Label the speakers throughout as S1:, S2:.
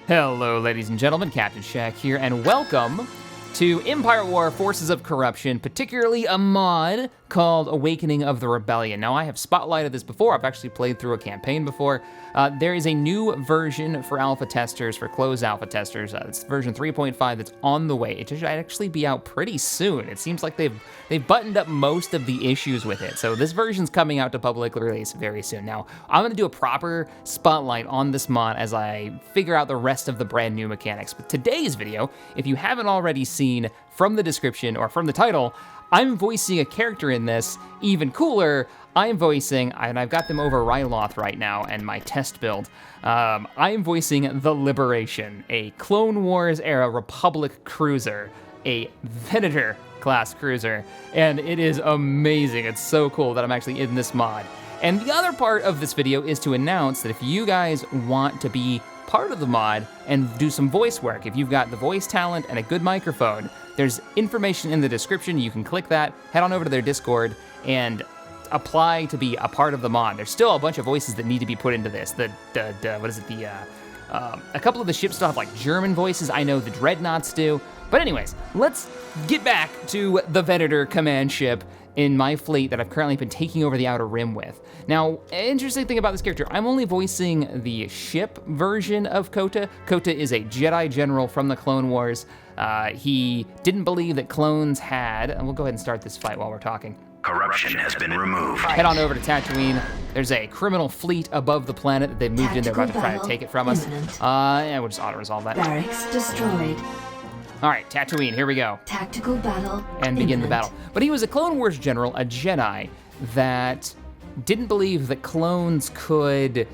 S1: Hello, ladies and gentlemen, Captain Shaq here, and welcome to Empire War Forces of Corruption, particularly a mod called Awakening of the Rebellion. Now, I have spotlighted this before. I've actually played through a campaign before. There is a new version for alpha testers, for closed alpha testers. It's version 3.5 that's on the way. It should actually be out pretty soon. It seems like they've buttoned up most of the issues with it. So this version's coming out to public release very soon. Now, I'm gonna do a proper spotlight on this mod as I figure out the rest of the brand new mechanics. But today's video, if you haven't already seen from the description or from the title, I'm voicing a character in this. Even cooler, I'm voicing, and I've got them over Ryloth right now and my test build. I'm voicing the Liberation, a Clone Wars era Republic cruiser, a Venator class cruiser, and it is amazing. It's so cool that I'm actually in this mod. And the other part of this video is to announce that if you guys want to be part of the mod and do some voice work, if you've got the voice talent and a good microphone, there's information in the description. You can click that, head on over to their Discord, and apply to be a part of the mod. There's still a bunch of voices that need to be put into this. A couple of the ships still have like German voices. I know the Dreadnoughts do. But anyways, let's get back to the Venator command ship in my fleet that I've currently been taking over the Outer Rim with. Now, interesting thing about this character, I'm only voicing the ship version of Kota. Kota is a Jedi general from the Clone Wars. He didn't believe that clones had, and we'll go ahead and start this fight while we're talking.
S2: Corruption has been removed.
S1: Head on over to Tatooine. There's a criminal fleet above the planet that they've moved in. They're about to try to take it from us. Yeah, we'll just auto-resolve that.
S3: Barracks destroyed.
S1: All right, Tatooine, here we go.
S3: Tactical battle
S1: and begin the battle. But he was a Clone Wars general, a Jedi, that didn't believe that clones could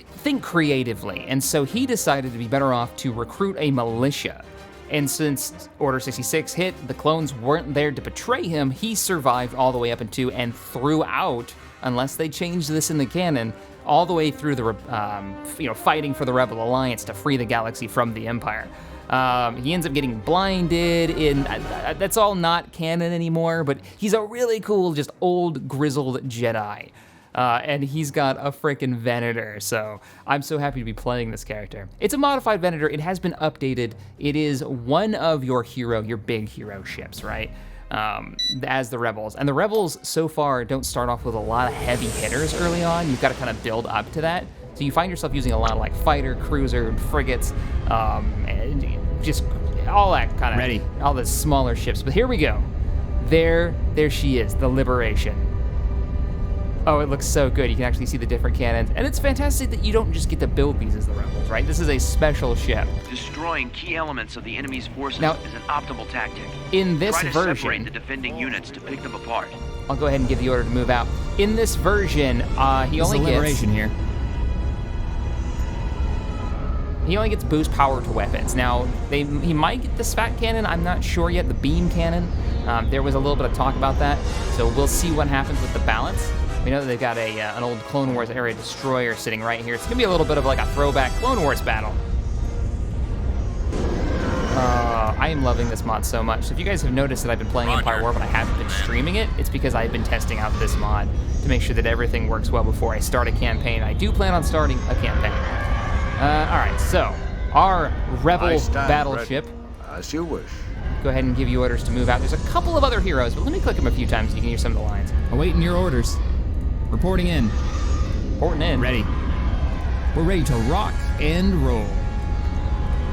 S1: think creatively. And so he decided to be better off to recruit a militia. And since Order 66 hit, the clones weren't there to betray him, he survived all the way up into and throughout, unless they changed this in the canon, all the way through the, fighting for the Rebel Alliance to free the galaxy from the Empire. He ends up getting blinded, that's all not canon anymore, but he's a really cool, just old, grizzled Jedi. And he's got a frickin' Venator, so I'm so happy to be playing this character. It's a modified Venator, it has been updated. It is one of your big hero ships, right? As the Rebels. And the Rebels, so far, don't start off with a lot of heavy hitters early on. You've got to kind of build up to that. So you find yourself using a lot of like fighter, cruiser, and frigates, and just all that kind of,
S4: ready,
S1: all the smaller ships. But here we go. There she is, the Liberation. Oh, it looks so good. You can actually see the different cannons. And it's fantastic that you don't just get to build these as the Rebels, right? This is a special ship.
S5: Destroying key elements of the enemy's forces
S1: now,
S5: is an optimal tactic.
S1: In this
S5: Try to
S1: version,
S5: separate the defending units to pick them apart.
S1: I'll go ahead and give the order to move out. In this version, he only gets
S4: Liberation here.
S1: He only gets boost power to weapons. Now, he might get the SPAT cannon, I'm not sure yet, the beam cannon. There was a little bit of talk about that, so we'll see what happens with the balance. We know that they've got an old Clone Wars era destroyer sitting right here. It's gonna be a little bit of like a throwback Clone Wars battle. I am loving this mod so much. So if you guys have noticed that I've been playing Empire War, but I haven't been streaming it, it's because I've been testing out this mod to make sure that everything works well before I start a campaign. I do plan on starting a campaign. All right, so our Rebel battleship.
S6: As you wish.
S1: Go ahead and give you orders to move out. There's a couple of other heroes, but let me click them a few times so you can hear some of the lines.
S4: Awaiting your orders. Reporting in.
S1: Reporting in.
S4: Ready. We're ready to rock and roll.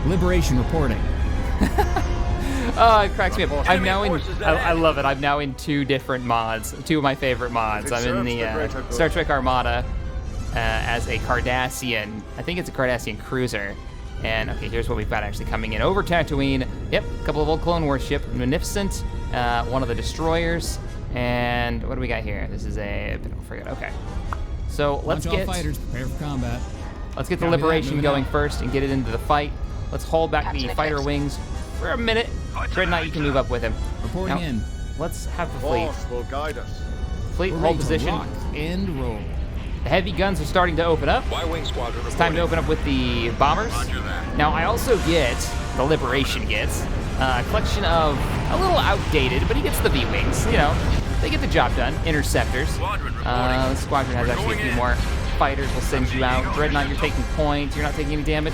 S4: Liberation reporting.
S1: Oh, it cracks me up. I'm now in, I love it, I'm now in two different mods, two of my favorite mods. I'm in the Star Trek Armada as a Cardassian, I think it's a Cardassian cruiser. And okay, here's what we've got actually coming in. Over Tatooine, yep, a couple of old Clone Wars ship, Magnificent, one of the destroyers, and what do we got here? This is a frigate, okay. So let's get
S4: fighters, prepare for combat.
S1: Let's get the Liberation going first and get it into the fight. Let's hold back the fighter wings for a minute. Dreadnought, you can move up with him.
S4: Reporting in.
S1: Let's have the fleet.
S6: Force will guide us.
S1: Fleet, hold position.
S4: Rock and roll.
S1: The heavy guns are starting to open up.
S2: Y-wing squadron
S1: It's time to open up with the bombers. Now, I also get, the Liberation gets, a collection of, a little outdated, but he gets the V-wings, you know. They get the job done. Interceptors. The squadron has actually a few more fighters will send you out. Dreadnought, you're taking point. You're not taking any damage.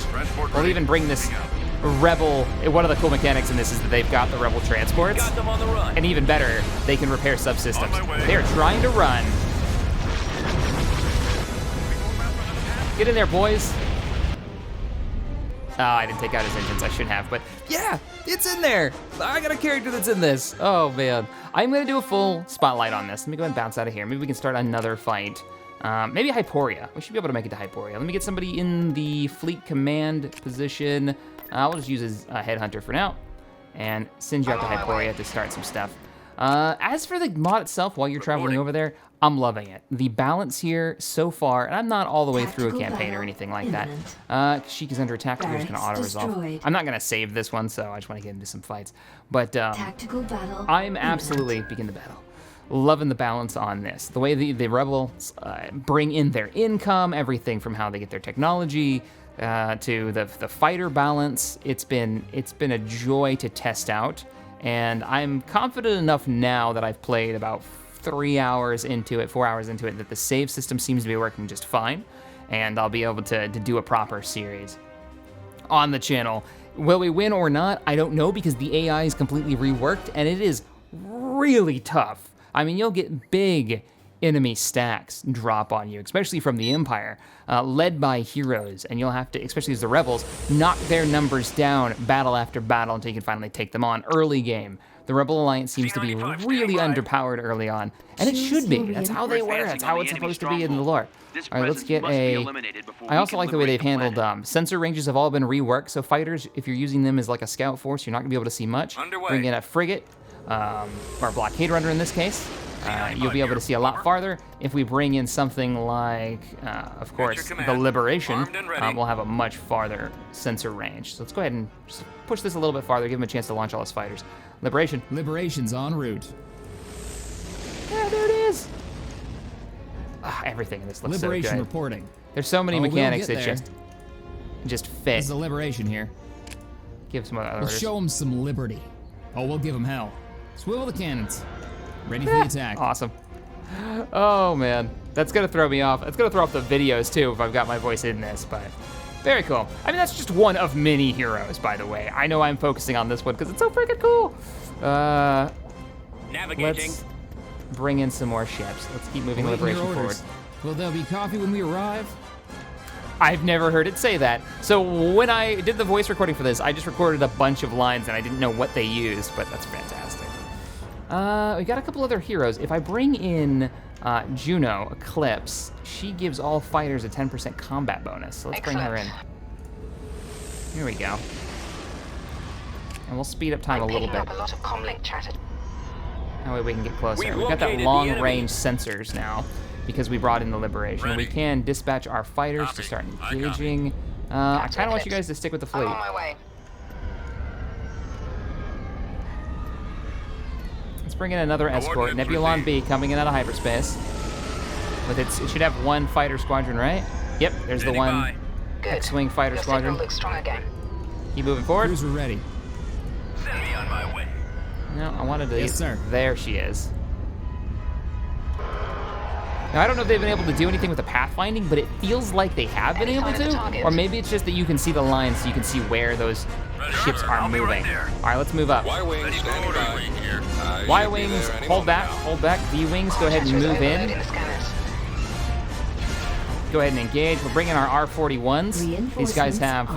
S1: We'll even bring this Rebel. One of the cool mechanics in this is that they've got the Rebel transports.
S6: Got them on the run.
S1: And even better, they can repair subsystems. They're trying to run. Get in there, boys. Oh, I didn't take out his engines. I should have, but yeah, it's in there. I got a character that's in this. Oh, man. I'm going to do a full spotlight on this. Let me go ahead and bounce out of here. Maybe we can start another fight. Maybe Hyporia. We should be able to make it to Hyporia. Let me get somebody in the fleet command position. We'll just use a headhunter for now and send you out to Hyporia to start some stuff. As for the mod itself, while you're traveling over there, I'm loving it. The balance here so far, and I'm not all the way through a campaign or anything like that. Sheik is under attack, we're just gonna auto-resolve. I'm not gonna save this one, so I just wanna get into some fights. But
S3: Tactical battle.
S1: I'm absolutely, begin the battle, loving the balance on this. The way the rebels bring in their income, everything from how they get their technology, to the fighter balance. It's been a joy to test out, and I'm confident enough now that I've played about 4 hours into it, that the save system seems to be working just fine, and I'll be able to do a proper series on the channel. Will we win or not? I don't know, because the AI is completely reworked, and it is really tough. I mean, you'll get big enemy stacks drop on you, especially from the Empire, led by heroes, and you'll have to, especially as the rebels, knock their numbers down battle after battle until you can finally take them on early game. The Rebel Alliance seems to be really underpowered early on, and it should be. That's how they were. That's how it's supposed to be in the lore. All right, let's get a... I also like the way they've handled sensor ranges have all been reworked, so fighters, if you're using them as like a scout force, you're not gonna be able to see much. Bring in a frigate, or blockade runner in this case. You'll be able to see a lot farther. If we bring in something like, of course, the Liberation, we'll have a much farther sensor range. So let's go ahead and just push this a little bit farther, give him a chance to launch all his fighters. Liberation.
S4: Liberation's en route.
S1: Yeah, there it is. Everything in this looks so good.
S4: Liberation reporting.
S1: There's so many mechanics that
S4: there.
S1: just fit.
S4: It's the Liberation here.
S1: Give some other
S4: We'll
S1: orders.
S4: show them some liberty. Oh, we'll give them hell. Swivel the cannons. Ready for the attack.
S1: Awesome. Oh man, that's gonna throw me off. It's gonna throw off the videos too if I've got my voice in this, but very cool. I mean, that's just one of many heroes, by the way. I know I'm focusing on this one because it's so freaking cool.
S6: Navigating.
S1: Let's bring in some more ships. Let's keep moving
S4: Awaiting your
S1: Liberation forward.
S4: orders. Will there be coffee when we arrive?
S1: I've never heard it say that. So when I did the voice recording for this, I just recorded a bunch of lines and I didn't know what they used, but that's fantastic. We got a couple other heroes. If I bring in Juno, Eclipse, she gives all fighters a 10% combat bonus. So let's bring her in. Here we go. And we'll speed up time a little bit. That way we can get closer. We've got that long-range sensors now because we brought in the Liberation. We can dispatch our fighters to start engaging. I kind of want you guys to stick with the fleet.
S7: I'm on my way.
S1: Let's bring in another escort. Nebulon B coming in out of hyperspace. With it should have one fighter squadron, right? Yep, there's the one X-Wing fighter squadron.
S7: Looks strong again.
S1: Keep moving forward.
S4: Cruiser ready.
S6: Send me on my way.
S1: No, I wanted to...
S4: Yes, sir.
S1: There she is. Now, I don't know if they've been able to do anything with the pathfinding, but it feels like they have been able to. Or maybe it's just that you can see the lines so you can see where those ships are moving. All right, let's move up.
S8: Y-Wings standing by.
S1: Y-Wings, hold back, hold back. V-Wings, go ahead and move in. Go ahead and engage. We'll bring in our R41s. These guys have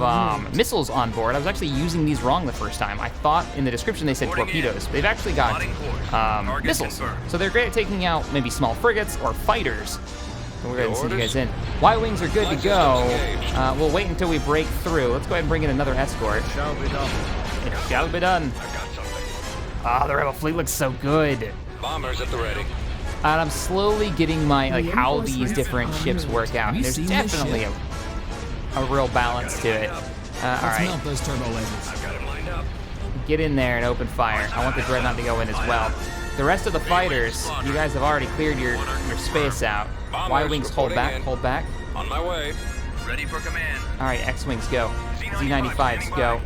S1: missiles on board. I was actually using these wrong the first time. I thought in the description they said torpedoes. They've actually got missiles. So they're great at taking out maybe small frigates or fighters. So we're going to send you guys in. Y-Wings are good to go. We'll wait until we break through. Let's go ahead and bring in another escort. It shall be done. It shall be done. Ah, the Rebel fleet looks so good.
S8: Bombers at the ready.
S1: And I'm slowly getting my, how these different ships work out. There's definitely a real balance to it. All right.
S4: Melt those turbo lasers.
S6: I've got him lined up.
S1: Get in there and open fire. I want the Dreadnought to go in as well. The rest of the fighters, you guys have already cleared your space out. Y-Wings, hold back, hold back.
S8: On my way.
S6: Ready for command.
S1: All right, X-Wings, go. Z95s, go.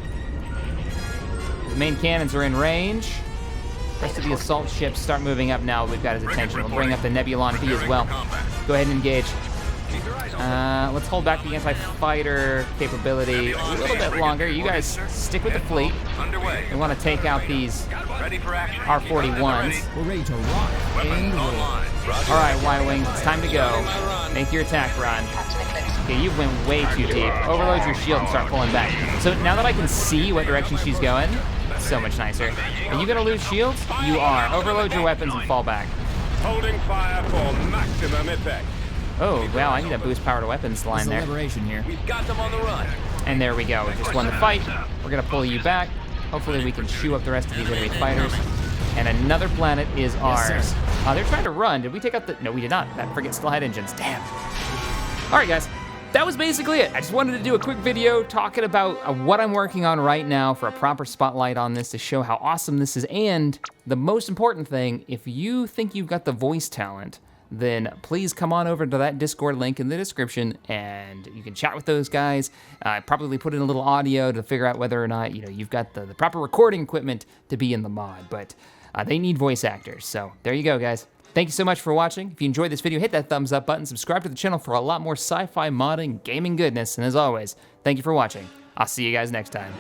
S1: The main cannons are in range. The rest of the assault ships start moving up now. We've got his attention. We'll bring up the Nebulon B as well. Go ahead and engage.
S6: Keep your eyes open.
S1: Let's hold back the anti-fighter capability a little bit longer. You guys stick with the fleet.
S6: Underway.
S1: We want to take out these
S6: Ready for action.
S1: R41s.
S4: We're ready to rock and roll.
S6: Online.
S1: All right, Y-Wings, it's time to go. Make your attack run. Okay, you went way too deep. Overload your shield and start pulling back. So now that I can see what direction she's going, so much nicer. Are you gonna lose shields? You are. Overload your weapons and fall back.
S7: Holding fire for maximum effect.
S1: Oh, wow, I need a boost power to weapons
S4: This
S1: line
S4: is
S1: there.
S4: liberation here.
S6: We've got them on the run.
S1: And there we go, we just won the fight. We're gonna pull you back. Hopefully we can chew up the rest of these enemy fighters. And another planet is ours. They're trying to run. Did we take out the... No, we did not. That frigate still had engines. Damn. All right, guys. That was basically it. I just wanted to do a quick video talking about what I'm working on right now for a proper spotlight on this to show how awesome this is. And the most important thing, if you think you've got the voice talent, then please come on over to that Discord link in the description and you can chat with those guys. Probably put in a little audio to figure out whether or not you've got the proper recording equipment to be in the mod. But they need voice actors. So there you go, guys. Thank you so much for watching. If you enjoyed this video, hit that thumbs up button, subscribe to the channel for a lot more sci-fi modding, gaming goodness, and as always, thank you for watching. I'll see you guys next time.